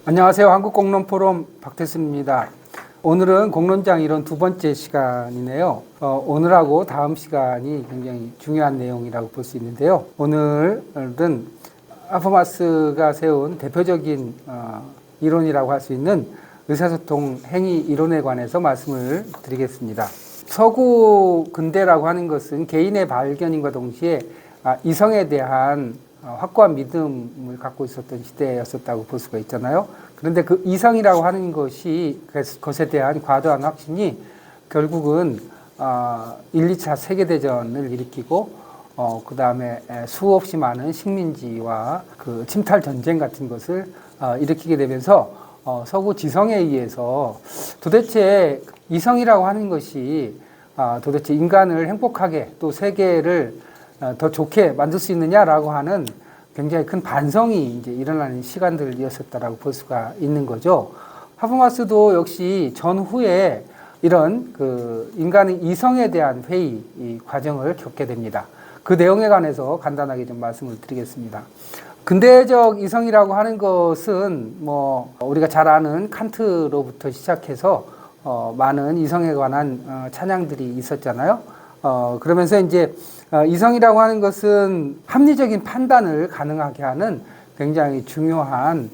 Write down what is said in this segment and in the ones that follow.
안녕하세요. 한국공론포럼 박태순입니다. 오늘은 공론장 이론 두 번째 시간이네요. 오늘하고 다음 시간이 굉장히 중요한 내용이라고 볼 수 있는데요. 오늘은 하버마스가 세운 대표적인 이론이라고 할 수 있는 의사소통 행위 이론에 관해서 말씀을 드리겠습니다. 서구 근대라고 하는 것은 개인의 발견임과 동시에 이성에 대한 확고한 믿음을 갖고 있었던 시대였었다고 볼 수가 있잖아요. 그런데 그 이성이라고 하는 것에 대한 과도한 확신이 결국은 1, 2차 세계대전을 일으키고 그 다음에 수없이 많은 식민지와 그 침탈 전쟁 같은 것을 일으키게 되면서 서구 지성에 의해서 도대체 이성이라고 하는 것이 도대체 인간을 행복하게 또 세계를 더 좋게 만들 수 있느냐라고 하는 굉장히 큰 반성이 이제 일어나는 시간들이었었다라고 볼 수가 있는 거죠. 하버마스도 역시 전후에 이런 그 인간의 이성에 대한 회의 이 과정을 겪게 됩니다. 그 내용에 관해서 간단하게 좀 말씀을 드리겠습니다. 근대적 이성이라고 하는 것은 뭐 우리가 잘 아는 칸트로부터 시작해서 많은 이성에 관한 찬양들이 있었잖아요. 그러면서 이제 이성이라고 하는 것은 합리적인 판단을 가능하게 하는 굉장히 중요한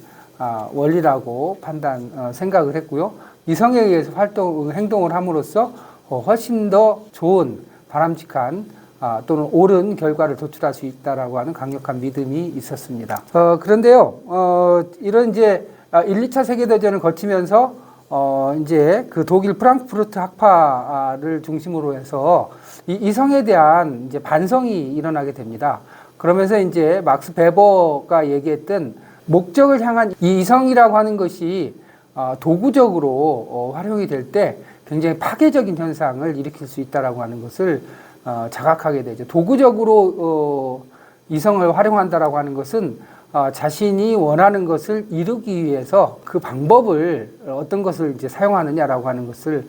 원리라고 생각을 했고요. 이성에 의해서 행동을 함으로써 훨씬 더 좋은 바람직한 또는 옳은 결과를 도출할 수 있다라고 하는 강력한 믿음이 있었습니다. 그런데요, 이런 이제 1, 2차 세계대전을 거치면서 이제 그 독일 프랑크푸르트 학파를 중심으로 해서 이 이성에 대한 이제 반성이 일어나게 됩니다. 그러면서 이제 막스 베버가 얘기했던 목적을 향한 이 이성이라고 하는 것이 도구적으로 활용이 될 때 굉장히 파괴적인 현상을 일으킬 수 있다라고 하는 것을 자각하게 되죠. 도구적으로 이성을 활용한다라고 하는 것은 자신이 원하는 것을 이루기 위해서 그 방법을 어떤 것을 이제 사용하느냐라고 하는 것을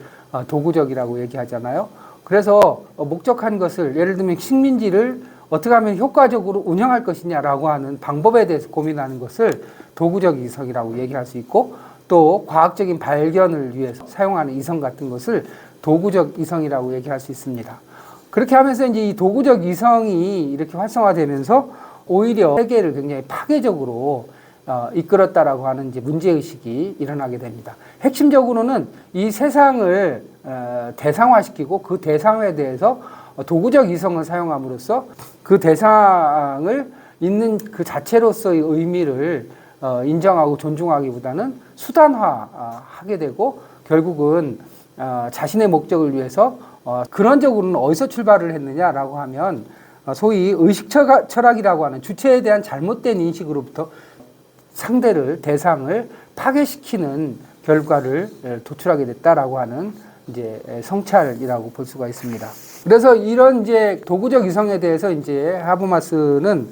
도구적이라고 얘기하잖아요. 그래서 목적한 것을 예를 들면 식민지를 어떻게 하면 효과적으로 운영할 것이냐라고 하는 방법에 대해서 고민하는 것을 도구적 이성이라고 얘기할 수 있고, 또 과학적인 발견을 위해서 사용하는 이성 같은 것을 도구적 이성이라고 얘기할 수 있습니다. 그렇게 하면서 이제 이 도구적 이성이 이렇게 활성화되면서 오히려 세계를 굉장히 파괴적으로 이끌었다라고 하는 이제 문제의식이 일어나게 됩니다. 핵심적으로는 이 세상을 대상화시키고 그 대상에 대해서 도구적 이성을 사용함으로써 그 대상을 있는 그 자체로서의 의미를 인정하고 존중하기보다는 수단화하게 되고, 결국은 자신의 목적을 위해서 근원적으로는 어디서 출발을 했느냐라고 하면 소위 의식 철학이라고 하는 주체에 대한 잘못된 인식으로부터 대상을 파괴시키는 결과를 도출하게 됐다라고 하는 이제 성찰이라고 볼 수가 있습니다. 그래서 이런 이제 도구적 이성에 대해서 이제 하버마스는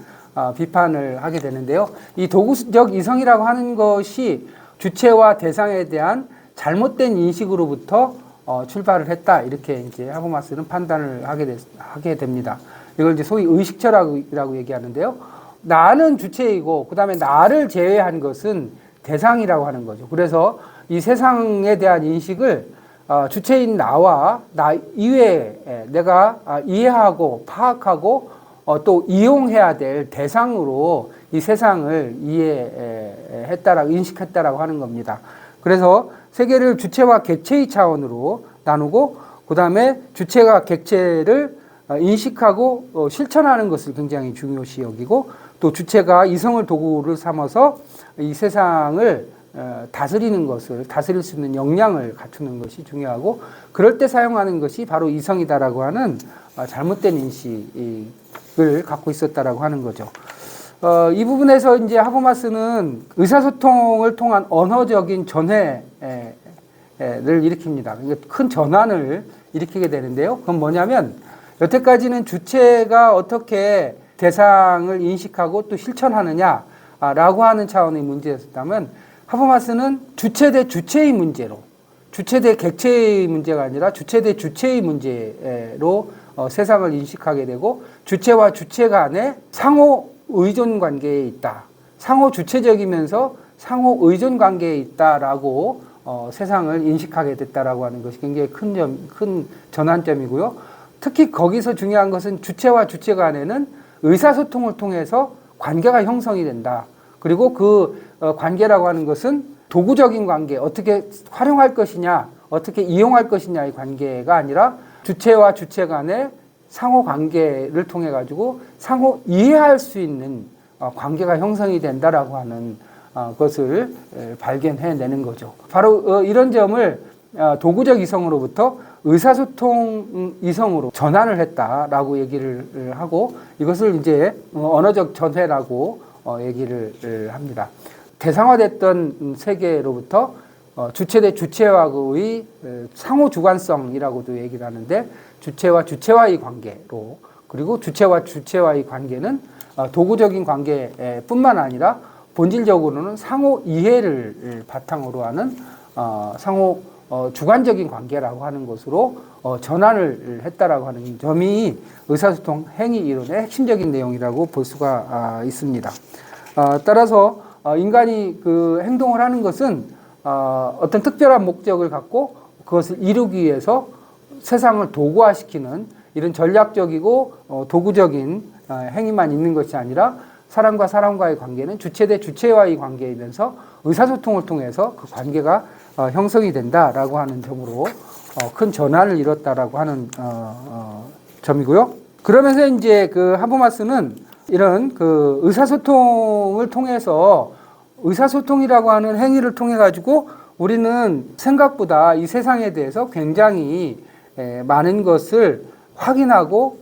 비판을 하게 되는데요. 이 도구적 이성이라고 하는 것이 주체와 대상에 대한 잘못된 인식으로부터 출발을 했다, 이렇게 이제 하버마스는 판단을 하게 됩니다. 이걸 이제 소위 의식철학이라고 얘기하는데요. 나는 주체이고 그 다음에 나를 제외한 것은 대상이라고 하는 거죠. 그래서 이 세상에 대한 인식을 주체인 나와 나 이외에 내가 이해하고 파악하고 또 이용해야 될 대상으로 이 세상을 인식했다라고 하는 겁니다. 그래서 세계를 주체와 객체의 차원으로 나누고, 그 다음에 주체가 객체를 인식하고 실천하는 것을 굉장히 중요시 여기고, 또 주체가 이성을 도구를 삼아서 이 세상을 다스릴 수 있는 역량을 갖추는 것이 중요하고, 그럴 때 사용하는 것이 바로 이성이다라고 하는 잘못된 인식을 갖고 있었다라고 하는 거죠. 이 부분에서 이제 하버마스는 의사소통을 통한 언어적인 전회를 일으킵니다. 그러니까 큰 전환을 일으키게 되는데요. 그건 뭐냐면, 여태까지는 주체가 어떻게 대상을 인식하고 또 실천하느냐라고 하는 차원의 문제였다면, 하버마스는 주체 대 주체의 문제로, 주체 대 객체의 문제가 아니라 주체 대 주체의 문제로 세상을 인식하게 되고, 주체와 주체 간에 상호 의존 관계에 있다. 상호 주체적이면서 상호 의존 관계에 있다라고 세상을 인식하게 됐다라고 하는 것이 굉장히 큰 전환점이고요. 특히 거기서 중요한 것은 주체와 주체 간에는 의사소통을 통해서 관계가 형성이 된다. 그리고 그 관계라고 하는 것은 도구적인 관계, 어떻게 활용할 것이냐, 어떻게 이용할 것이냐의 관계가 아니라 주체와 주체 간의 상호 관계를 통해 가지고 상호 이해할 수 있는 관계가 형성이 된다라고 하는 것을 발견해내는 거죠. 바로 이런 점을 도구적 이성으로부터 의사소통 이성으로 전환을 했다라고 얘기를 하고 이것을 이제 언어적 전회라고 얘기를 합니다. 대상화됐던 세계로부터 주체 대 주체와의 상호 주관성이라고도 얘기를 하는데 주체와 주체와의 관계로 그리고 주체와 주체와의 관계는 도구적인 관계뿐만 아니라 본질적으로는 상호 이해를 바탕으로 하는 상호 주관적인 관계라고 하는 것으로 전환을 했다라고 하는 점이 의사소통 행위 이론의 핵심적인 내용이라고 볼 수가 있습니다. 따라서 인간이 그 행동을 하는 것은 어떤 특별한 목적을 갖고 그것을 이루기 위해서 세상을 도구화시키는 이런 전략적이고 도구적인 행위만 있는 것이 아니라 사람과 사람과의 관계는 주체 대 주체와의 관계이면서 의사소통을 통해서 그 관계가 형성이 된다라고 하는 점으로 큰 전환을 이뤘다라고 하는 점이고요. 그러면서 이제 그 하버마스는 이런 그 의사소통을 통해서 의사소통이라고 하는 행위를 통해 가지고 우리는 생각보다 이 세상에 대해서 굉장히 많은 것을 확인하고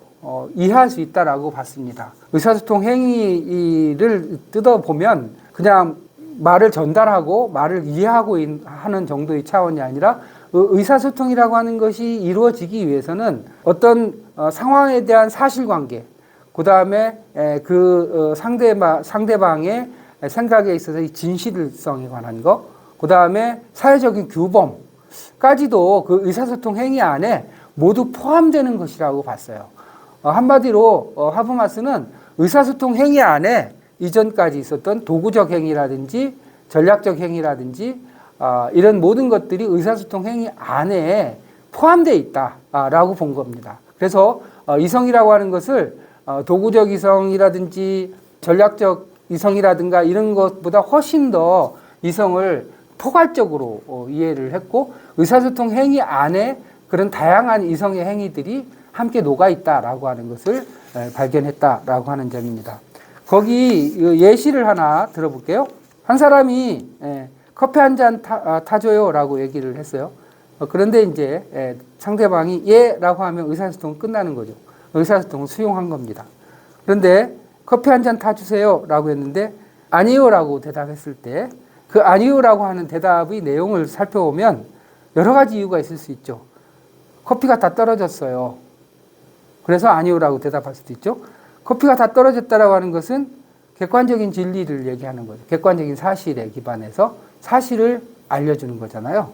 이해할 수 있다라고 봤습니다. 의사소통 행위를 뜯어보면 그냥 말을 전달하고 말을 이해하고 하는 정도의 차원이 아니라 의사소통이라고 하는 것이 이루어지기 위해서는 어떤 상황에 대한 사실관계, 그 다음에 그 상대방의 생각에 있어서의 진실성에 관한 것, 그 다음에 사회적인 규범까지도 그 의사소통 행위 안에 모두 포함되는 것이라고 봤어요. 한마디로 하버마스는 의사소통 행위 안에 이전까지 있었던 도구적 행위라든지 전략적 행위라든지 이런 모든 것들이 의사소통 행위 안에 포함되어 있다라고 본 겁니다. 그래서 이성이라고 하는 것을 도구적 이성이라든지 전략적 이성이라든가 이런 것보다 훨씬 더 이성을 포괄적으로 이해를 했고 의사소통 행위 안에 그런 다양한 이성의 행위들이 함께 녹아있다라고 하는 것을 발견했다라고 하는 점입니다. 거기 예시를 하나 들어볼게요. 한 사람이 커피 한 잔 타줘요 라고 얘기를 했어요. 그런데 이제 상대방이 예 라고 하면 의사소통은 끝나는 거죠. 의사소통은 수용한 겁니다. 그런데 커피 한 잔 타주세요 라고 했는데 아니요 라고 대답했을 때 그 아니요 라고 하는 대답의 내용을 살펴보면 여러 가지 이유가 있을 수 있죠. 커피가 다 떨어졌어요. 그래서 아니요 라고 대답할 수도 있죠. 커피가 다 떨어졌다라고 하는 것은 객관적인 진리를 얘기하는 거죠. 객관적인 사실에 기반해서 사실을 알려주는 거잖아요.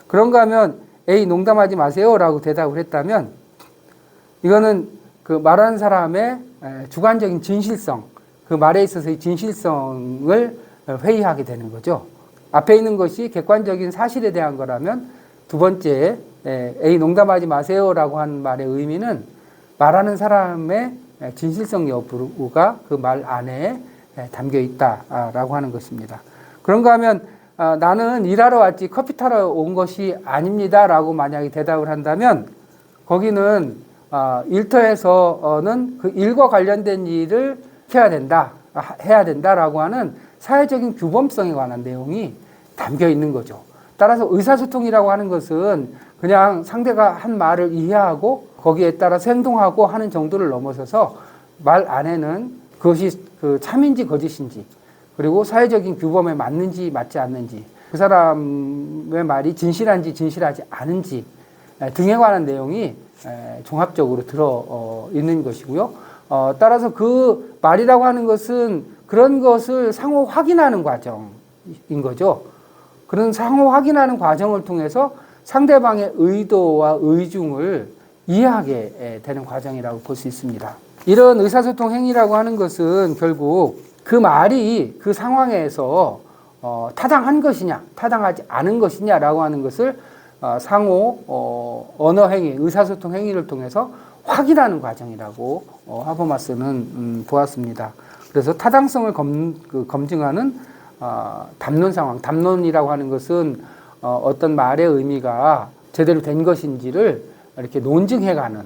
그런가 하면 에이 농담하지 마세요 라고 대답을 했다면 이거는 그 말하는 사람의 주관적인 진실성, 그 말에 있어서의 진실성을 회의하게 되는 거죠. 앞에 있는 것이 객관적인 사실에 대한 거라면 두 번째 에이 농담하지 마세요 라고 한 말의 의미는 말하는 사람의 진실성 여부가 그 말 안에 담겨 있다라고 하는 것입니다. 그런가 하면 나는 일하러 왔지 커피 타러 온 것이 아닙니다 라고 만약에 대답을 한다면 거기는 일터에서는 그 일과 관련된 일을 해야 된다라고 하는 사회적인 규범성에 관한 내용이 담겨 있는 거죠. 따라서 의사소통이라고 하는 것은 그냥 상대가 한 말을 이해하고 거기에 따라서 행동하고 하는 정도를 넘어서서 말 안에는 그것이 그 참인지 거짓인지 그리고 사회적인 규범에 맞는지 맞지 않는지 그 사람의 말이 진실한지 진실하지 않은지 등에 관한 내용이 종합적으로 들어 있는 것이고요. 따라서 그 말이라고 하는 것은 그런 것을 상호 확인하는 과정인 거죠. 그런 상호 확인하는 과정을 통해서 상대방의 의도와 의중을 이해하게 되는 과정이라고 볼 수 있습니다. 이런 의사소통 행위라고 하는 것은 결국 그 말이 그 상황에서 타당한 것이냐, 타당하지 않은 것이냐라고 하는 것을 상호 언어 행위, 의사소통 행위를 통해서 확인하는 과정이라고 하버마스는 보았습니다. 그래서 타당성을 검증하는 담론 상황, 담론이라고 하는 것은 어떤 말의 의미가 제대로 된 것인지를 이렇게 논증해가는,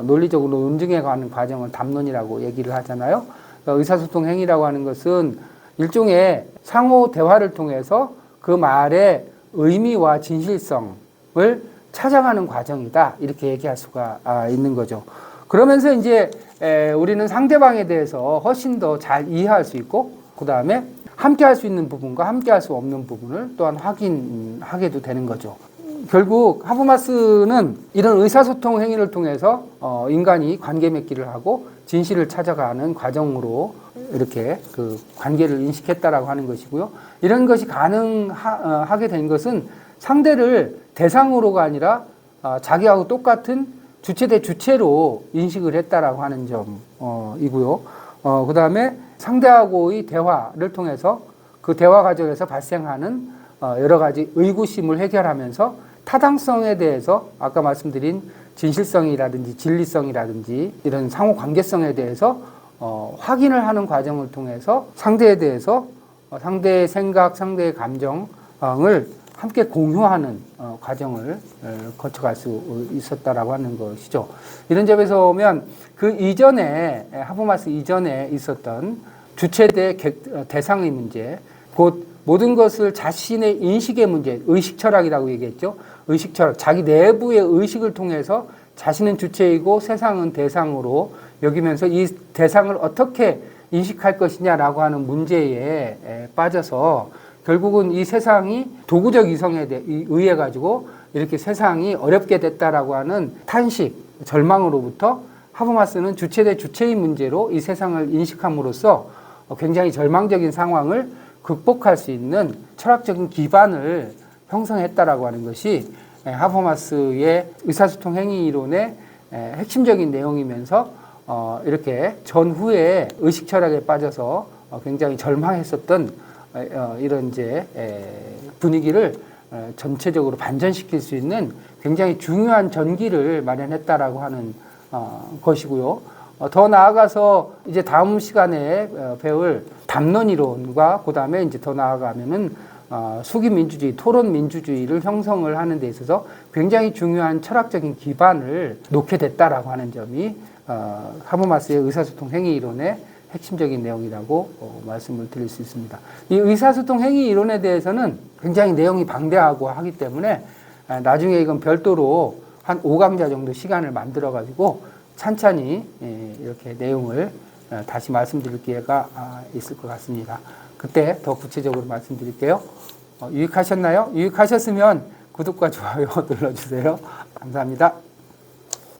논리적으로 논증해가는 과정을 담론이라고 얘기를 하잖아요. 그러니까 의사소통 행위라고 하는 것은 일종의 상호 대화를 통해서 그 말의 의미와 진실성을 찾아가는 과정이다. 이렇게 얘기할 수가 있는 거죠. 그러면서 이제 우리는 상대방에 대해서 훨씬 더 잘 이해할 수 있고, 그 다음에 함께 할 수 있는 부분과 함께 할 수 없는 부분을 또한 확인하게도 되는 거죠. 결국 하버마스는 이런 의사소통 행위를 통해서 인간이 관계 맺기를 하고 진실을 찾아가는 과정으로 이렇게 그 관계를 인식했다라고 하는 것이고요. 이런 것이 가능하게 된 것은 상대를 대상으로가 아니라 자기하고 똑같은 주체 대 주체로 인식을 했다라고 하는 점이고요. 그 다음에 상대하고의 대화를 통해서 그 대화 과정에서 발생하는 여러 가지 의구심을 해결하면서 타당성에 대해서 아까 말씀드린 진실성이라든지 진리성이라든지 이런 상호 관계성에 대해서 확인을 하는 과정을 통해서 상대에 대해서 상대의 생각, 상대의 감정을 함께 공유하는 과정을 거쳐갈 수 있었다라고 하는 것이죠. 이런 점에서 보면 그 이전에 하버마스 이전에 있었던 주체 대 대상의 문제, 곧 모든 것을 자신의 인식의 문제, 의식 철학이라고 얘기했죠. 의식 철학, 자기 내부의 의식을 통해서 자신은 주체이고 세상은 대상으로 여기면서 이 대상을 어떻게 인식할 것이냐라고 하는 문제에 빠져서 결국은 이 세상이 도구적 이성에 의해 가지고 이렇게 세상이 어렵게 됐다라고 하는 탄식, 절망으로부터 하버마스는 주체 대 주체의 문제로 이 세상을 인식함으로써 굉장히 절망적인 상황을 극복할 수 있는 철학적인 기반을 형성했다라고 하는 것이 하버마스의 의사소통 행위 이론의 핵심적인 내용이면서 이렇게 전후에 의식 철학에 빠져서 굉장히 절망했었던 이런 이제 분위기를 전체적으로 반전시킬 수 있는 굉장히 중요한 전기를 마련했다라고 하는 것이고요. 더 나아가서 이제 다음 시간에 배울 담론 이론과 그 다음에 이제 더 나아가면은 수기 민주주의, 토론 민주주의를 형성을 하는 데 있어서 굉장히 중요한 철학적인 기반을 놓게 됐다라고 하는 점이 하버마스의 의사소통 행위 이론의 핵심적인 내용이라고 말씀을 드릴 수 있습니다. 이 의사소통 행위 이론에 대해서는 굉장히 내용이 방대하고 하기 때문에 나중에 이건 별도로 한 5강좌 정도 시간을 만들어 가지고 찬찬히 이렇게 내용을 다시 말씀드릴 기회가 있을 것 같습니다. 그때 더 구체적으로 말씀드릴게요. 유익하셨나요? 유익하셨으면 구독과 좋아요 눌러주세요. 감사합니다.